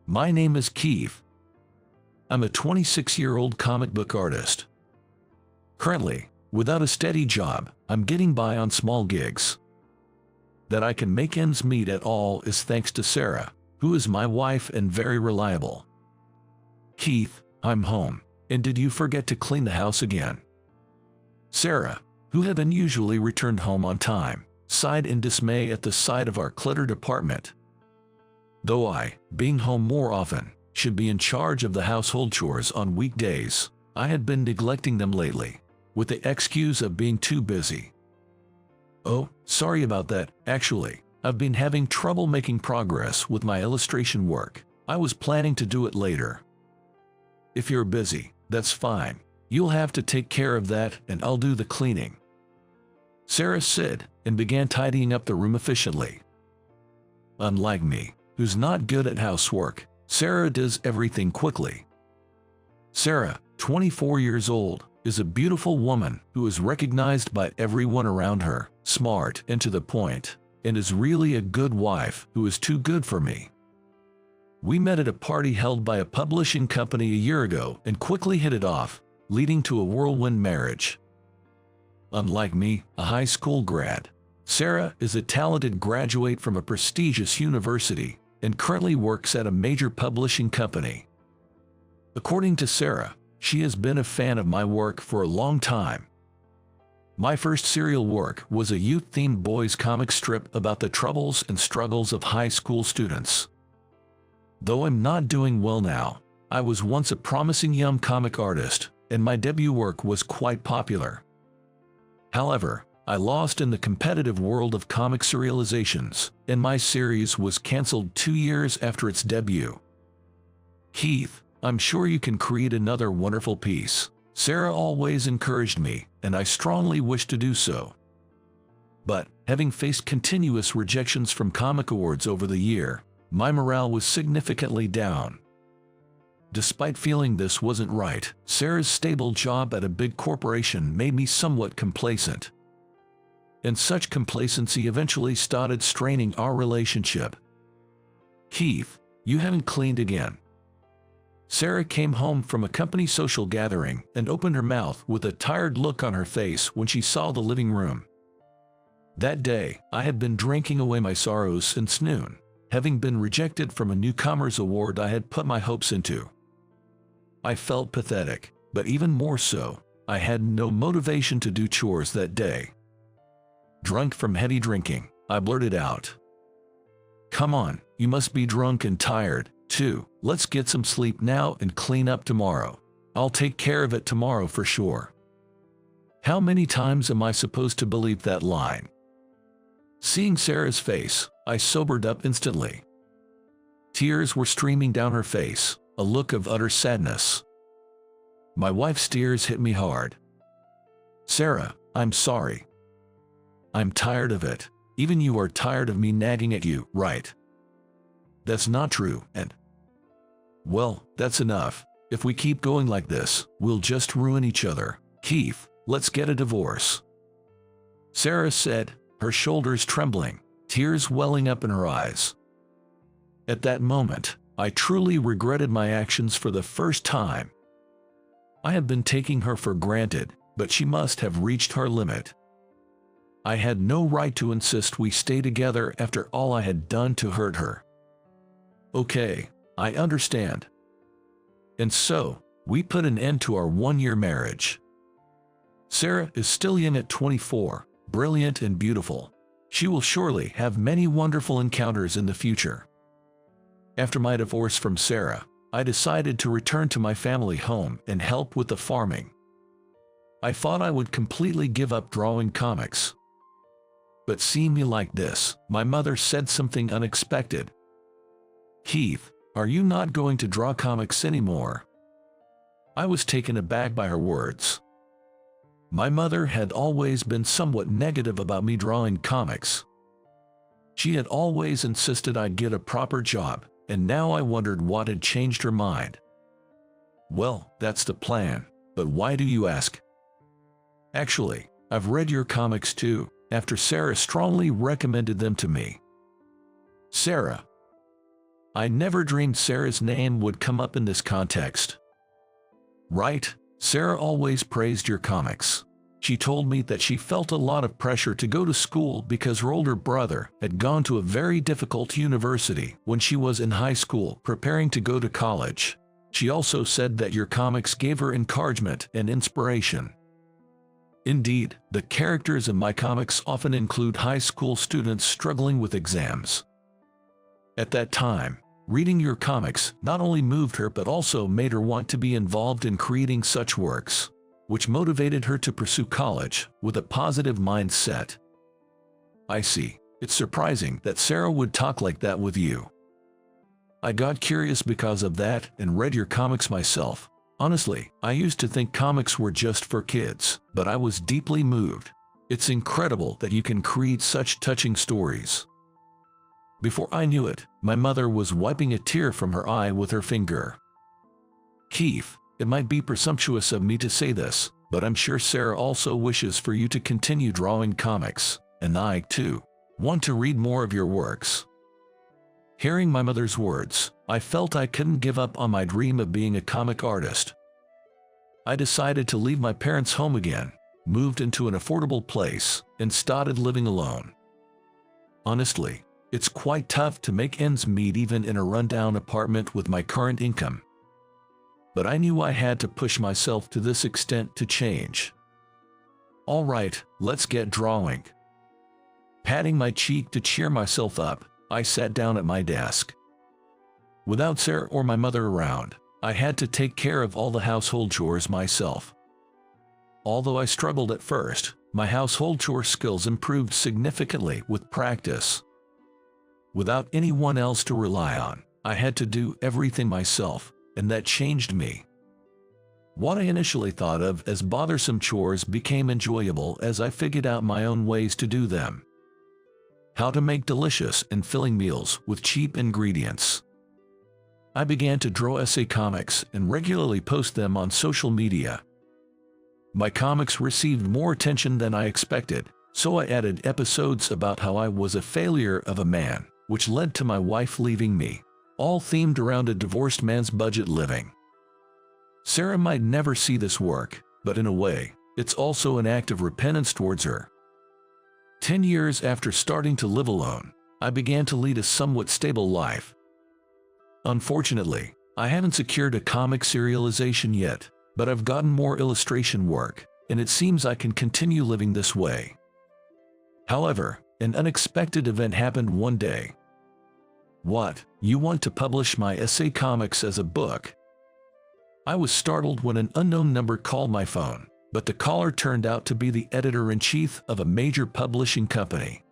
My name is Keith. I'm a 26-year-old comic book artist. Currently, without a steady job, I'm getting by on small gigs. That I can make ends meet at all is thanks to Sarah, who is my wife and very reliable. Keith, I'm home, and did you forget to clean the house again? Sarah, who had unusually returned home on time, sighed in dismay at the sight of our cluttered apartment. Though I, being home more often, should be in charge of the household chores on weekdays, I had been neglecting them lately, with the excuse of being too busy. Oh, sorry about that. Actually, I've been having trouble making progress with my illustration work. I was planning to do it later. If you're busy, that's fine. You'll have to take care of that and I'll do the cleaning, Sarah said, and began tidying up the room efficiently. Unlike me, who's not good at housework, Sarah does everything quickly. Sarah, 24 years old, is a beautiful woman who is recognized by everyone around her, smart and to the point, and is really a good wife who is too good for me. We met at a party held by a publishing company a year ago and quickly hit it off, leading to a whirlwind marriage. Unlike me, a high school grad, Sarah is a talented graduate from a prestigious university and currently works at a major publishing company. According to Sarah, she has been a fan of my work for a long time. My first serial work was a youth-themed boys comic strip about the troubles and struggles of high school students. Though I'm not doing well now, I was once a promising young comic artist, and my debut work was quite popular. However, I lost in the competitive world of comic serializations, and my series was cancelled 2 years after its debut. Keith, I'm sure you can create another wonderful piece. Sarah always encouraged me, and I strongly wish to do so. But, having faced continuous rejections from comic awards over the year, my morale was significantly down. Despite feeling this wasn't right, Sarah's stable job at a big corporation made me somewhat complacent. And such complacency eventually started straining our relationship. Keith, you haven't cleaned again. Sarah came home from a company social gathering and opened her mouth with a tired look on her face when she saw the living room. That day, I had been drinking away my sorrows since noon, having been rejected from a newcomers award I had put my hopes into. I felt pathetic, but even more so, I had no motivation to do chores that day. Drunk from heavy drinking, I blurted out, "Come on, you must be drunk and tired, too. Let's get some sleep now and clean up tomorrow. I'll take care of it tomorrow for sure." How many times am I supposed to believe that line? Seeing Sarah's face, I sobered up instantly. Tears were streaming down her face, a look of utter sadness. My wife's tears hit me hard. "Sarah, I'm sorry. I'm tired of it. Even you are tired of me nagging at you, right?" "That's not true, and..." "Well, that's enough. If we keep going like this, we'll just ruin each other. Keith, let's get a divorce," Sarah said, her shoulders trembling, tears welling up in her eyes. At that moment, I truly regretted my actions for the first time. I had been taking her for granted, but she must have reached her limit. I had no right to insist we stay together after all I had done to hurt her. Okay, I understand. And so, we put an end to our one-year marriage. Sarah is still young at 24, brilliant and beautiful. She will surely have many wonderful encounters in the future. After my divorce from Sarah, I decided to return to my family home and help with the farming. I thought I would completely give up drawing comics. But seeing me like this, my mother said something unexpected. "Keith, are you not going to draw comics anymore?" I was taken aback by her words. My mother had always been somewhat negative about me drawing comics. She had always insisted I get a proper job, and now I wondered what had changed her mind. "Well, that's the plan, but why do you ask?" "Actually, I've read your comics too, after Sarah strongly recommended them to me." "Sarah?" I never dreamed Sarah's name would come up in this context. Right, Sarah always praised your comics. She told me that she felt a lot of pressure to go to school because her older brother had gone to a very difficult university when she was in high school preparing to go to college. She also said that your comics gave her encouragement and inspiration. Indeed, the characters in my comics often include high school students struggling with exams. At that time, reading your comics not only moved her but also made her want to be involved in creating such works, which motivated her to pursue college with a positive mindset. I see. It's surprising that Sarah would talk like that with you. I got curious because of that and read your comics myself. Honestly, I used to think comics were just for kids, but I was deeply moved. It's incredible that you can create such touching stories. Before I knew it, my mother was wiping a tear from her eye with her finger. Keith, it might be presumptuous of me to say this, but I'm sure Sarah also wishes for you to continue drawing comics, and I, too, want to read more of your works. Hearing my mother's words, I felt I couldn't give up on my dream of being a comic artist. I decided to leave my parents' home again, moved into an affordable place, and started living alone. Honestly, it's quite tough to make ends meet even in a rundown apartment with my current income. But I knew I had to push myself to this extent to change. All right, let's get drawing. Patting my cheek to cheer myself up, I sat down at my desk. Without Sarah or my mother around, I had to take care of all the household chores myself. Although I struggled at first, my household chore skills improved significantly with practice. Without anyone else to rely on, I had to do everything myself, and that changed me. What I initially thought of as bothersome chores became enjoyable as I figured out my own ways to do them. How to make delicious and filling meals with cheap ingredients. I began to draw essay comics and regularly post them on social media. My comics received more attention than I expected, so I added episodes about how I was a failure of a man, which led to my wife leaving me, all themed around a divorced man's budget living. Sarah might never see this work, but in a way, it's also an act of repentance towards her. 10 years after starting to live alone, I began to lead a somewhat stable life. Unfortunately, I haven't secured a comic serialization yet, but I've gotten more illustration work, and it seems I can continue living this way. However, an unexpected event happened one day. What? You want to publish my essay comics as a book? I was startled when an unknown number called my phone, but the caller turned out to be the editor-in-chief of a major publishing company.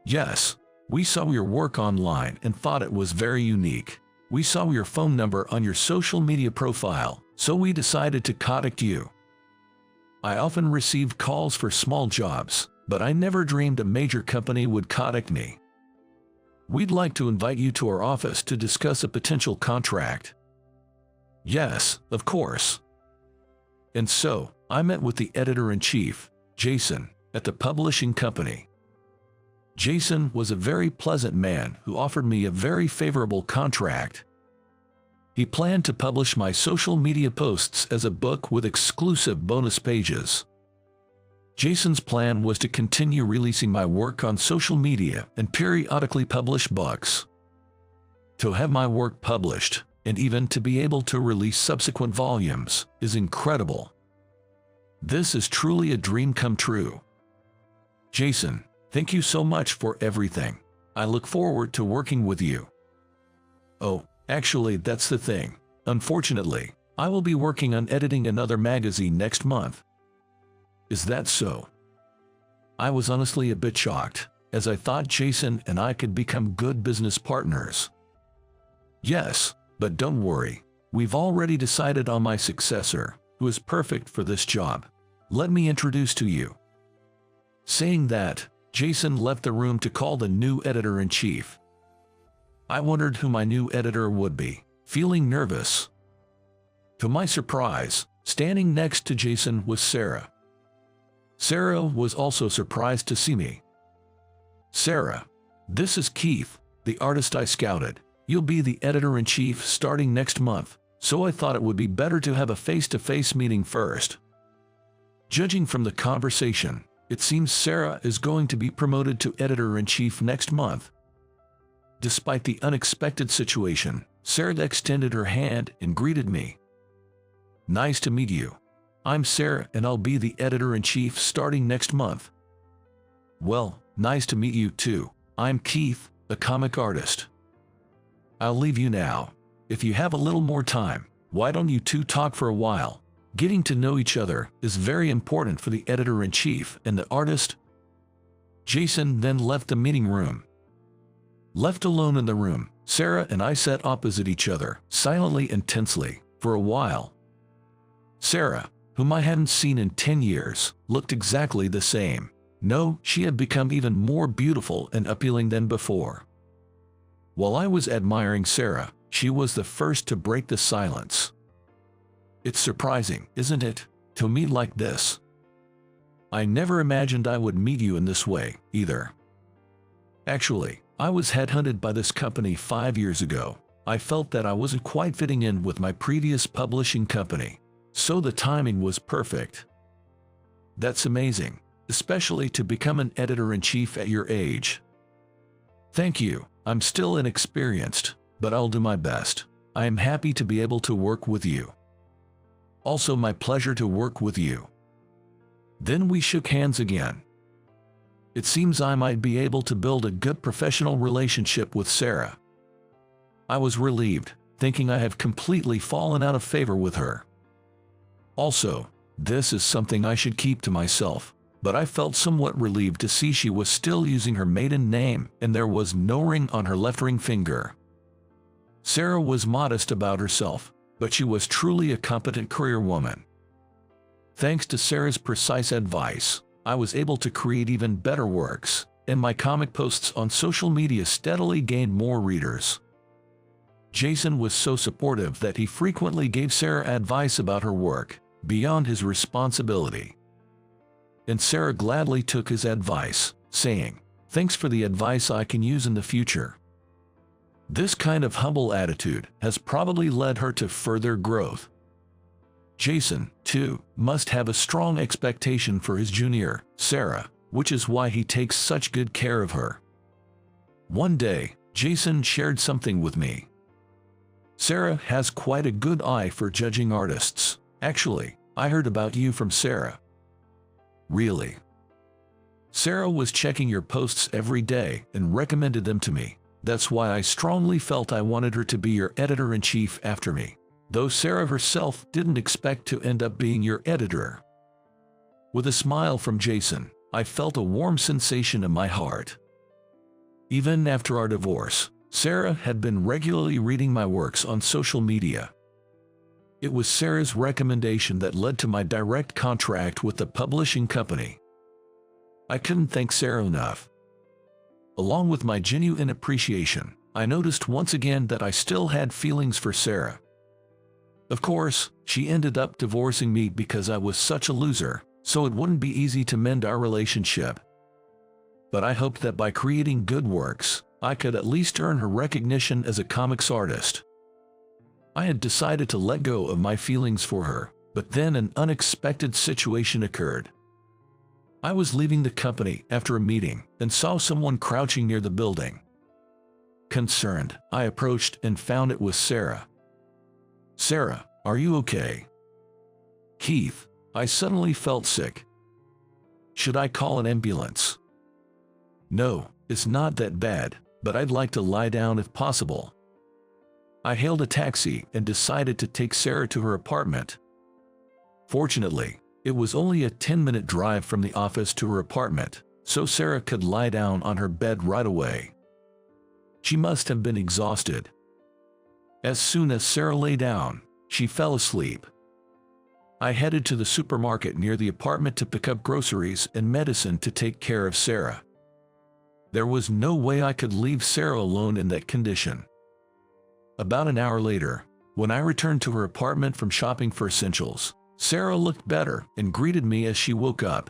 Yes, we saw your work online and thought it was very unique. We saw your phone number on your social media profile, so we decided to contact you. I often received calls for small jobs, but I never dreamed a major company would contact me. We'd like to invite you to our office to discuss a potential contract. Yes, of course. And so, I met with the editor-in-chief, Jason, at the publishing company. Jason was a very pleasant man who offered me a very favorable contract. He planned to publish my social media posts as a book with exclusive bonus pages. Jason's plan was to continue releasing my work on social media and periodically publish books. To have my work published, and even to be able to release subsequent volumes, is incredible. This is truly a dream come true. Jason, thank you so much for everything. I look forward to working with you. Oh, actually, that's the thing. Unfortunately, I will be working on editing another magazine next month. Is that so? I was honestly a bit shocked, as I thought Jason and I could become good business partners. Yes, but don't worry. We've already decided on my successor, who is perfect for this job. Let me introduce to you. Saying that, Jason left the room to call the new editor-in-chief. I wondered who my new editor would be, feeling nervous. To my surprise, standing next to Jason was Sarah. Sarah was also surprised to see me. Sarah, this is Keith, the artist I scouted. You'll be the editor-in-chief starting next month, so I thought it would be better to have a face-to-face meeting first. Judging from the conversation, it seems Sarah is going to be promoted to editor-in-chief next month. Despite the unexpected situation, Sarah extended her hand and greeted me. Nice to meet you. I'm Sarah and I'll be the editor-in-chief starting next month. Well, nice to meet you too. I'm Keith, a comic artist. I'll leave you now. If you have a little more time, why don't you two talk for a while? Getting to know each other is very important for the editor-in-chief and the artist. Jason then left the meeting room. Left alone in the room, Sarah and I sat opposite each other, silently and tensely, for a while. Sarah, whom I hadn't seen in 10 years, looked exactly the same. No, she had become even more beautiful and appealing than before. While I was admiring Sarah, she was the first to break the silence. It's surprising, isn't it, to meet like this? I never imagined I would meet you in this way, either. Actually, I was headhunted by this company 5 years ago. I felt that I wasn't quite fitting in with my previous publishing company, so the timing was perfect. That's amazing, especially to become an editor-in-chief at your age. Thank you. I'm still inexperienced, but I'll do my best. I am happy to be able to work with you. Also my pleasure to work with you. Then we shook hands again. It seems I might be able to build a good professional relationship with Sarah. I was relieved, thinking I have completely fallen out of favor with her. Also, this is something I should keep to myself, but I felt somewhat relieved to see she was still using her maiden name and there was no ring on her left ring finger. Sarah was modest about herself, but she was truly a competent career woman. Thanks to Sarah's precise advice, I was able to create even better works, and my comic posts on social media steadily gained more readers. Jason was so supportive that he frequently gave Sarah advice about her work, beyond his responsibility. And Sarah gladly took his advice, saying, "Thanks for the advice I can use in the future." This kind of humble attitude has probably led her to further growth. Jason, too, must have a strong expectation for his junior, Sarah, which is why he takes such good care of her. One day, Jason shared something with me. Sarah has quite a good eye for judging artists. Actually, I heard about you from Sarah. Really? Sarah was checking your posts every day and recommended them to me. That's why I strongly felt I wanted her to be your editor-in-chief after me, though Sarah herself didn't expect to end up being your editor. With a smile from Jason, I felt a warm sensation in my heart. Even after our divorce, Sarah had been regularly reading my works on social media. It was Sarah's recommendation that led to my direct contract with the publishing company. I couldn't thank Sarah enough. Along with my genuine appreciation, I noticed once again that I still had feelings for Sarah. Of course, she ended up divorcing me because I was such a loser, so it wouldn't be easy to mend our relationship. But I hoped that by creating good works, I could at least earn her recognition as a comics artist. I had decided to let go of my feelings for her, but then an unexpected situation occurred. I was leaving the company after a meeting and saw someone crouching near the building. Concerned, I approached and found it was Sarah. "Sarah, are you okay?" "Keith, I suddenly felt sick. Should I call an ambulance?" "No, it's not that bad, but I'd like to lie down if possible." I hailed a taxi and decided to take Sarah to her apartment. Fortunately, it was only a 10-minute drive from the office to her apartment, so Sarah could lie down on her bed right away. She must have been exhausted. As soon as Sarah lay down, she fell asleep. I headed to the supermarket near the apartment to pick up groceries and medicine to take care of Sarah. There was no way I could leave Sarah alone in that condition. About an hour later, when I returned to her apartment from shopping for essentials, Sarah looked better and greeted me as she woke up.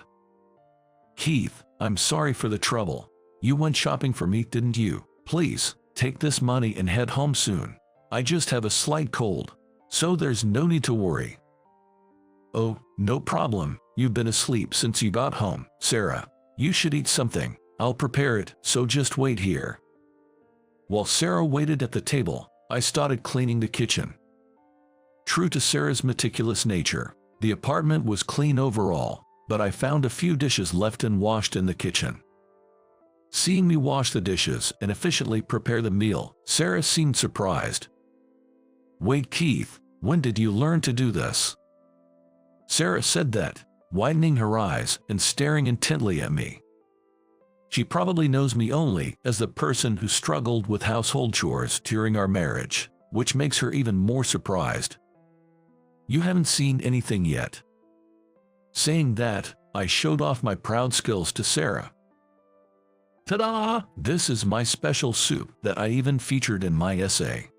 "Keith, I'm sorry for the trouble. You went shopping for me, didn't you? Please, take this money and head home soon. I just have a slight cold, so there's no need to worry." "Oh, no problem. You've been asleep since you got home, Sarah. You should eat something. I'll prepare it, so just wait here." While Sarah waited at the table, I started cleaning the kitchen. True to Sarah's meticulous nature, the apartment was clean overall, but I found a few dishes left unwashed in the kitchen. Seeing me wash the dishes and efficiently prepare the meal, Sarah seemed surprised. "Wait, Keith, when did you learn to do this?" Sarah said that, widening her eyes and staring intently at me. She probably knows me only as the person who struggled with household chores during our marriage, which makes her even more surprised. "You haven't seen anything yet." Saying that, I showed off my proud skills to Sarah. "Ta-da! This is my special soup that I even featured in my essay."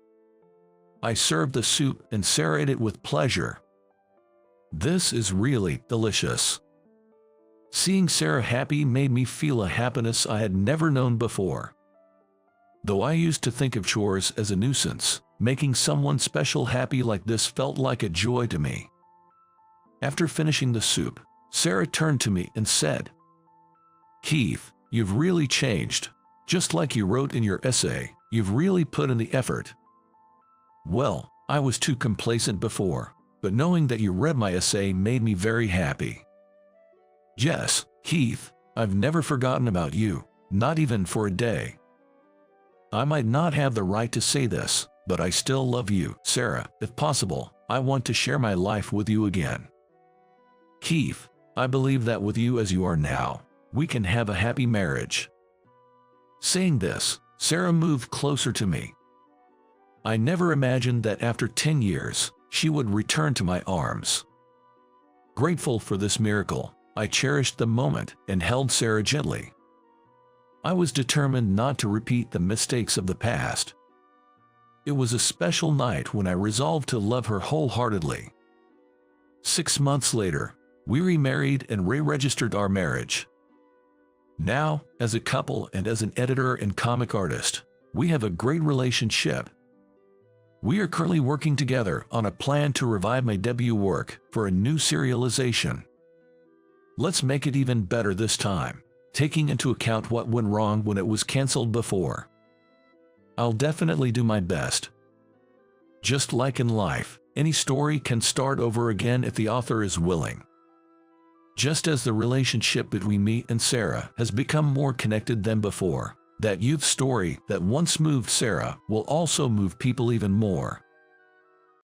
I served the soup and Sarah ate it with pleasure. "This is really delicious." Seeing Sarah happy made me feel a happiness I had never known before. Though I used to think of chores as a nuisance, making someone special happy like this felt like a joy to me. After finishing the soup, Sarah turned to me and said, "Keith, you've really changed. Just like you wrote in your essay, you've really put in the effort." Well, I was too complacent before, but knowing that you read my essay made me very happy. "Yes, Keith, I've never forgotten about you, not even for a day. I might not have the right to say this, but I still love you, Sarah. If possible, I want to share my life with you again. Keith, I believe that with you as you are now, we can have a happy marriage." Saying this, Sarah moved closer to me. I never imagined that after 10 years, she would return to my arms. Grateful for this miracle, I cherished the moment and held Sarah gently. I was determined not to repeat the mistakes of the past. It was a special night when I resolved to love her wholeheartedly. 6 months later, we remarried and re-registered our marriage. Now, as a couple and as an editor and comic artist, we have a great relationship. We are currently working together on a plan to revive my debut work for a new serialization. Let's make it even better this time, taking into account what went wrong when it was canceled before. I'll definitely do my best. Just like in life, any story can start over again if the author is willing. Just as the relationship between me and Sarah has become more connected than before, that youth story that once moved Sarah will also move people even more.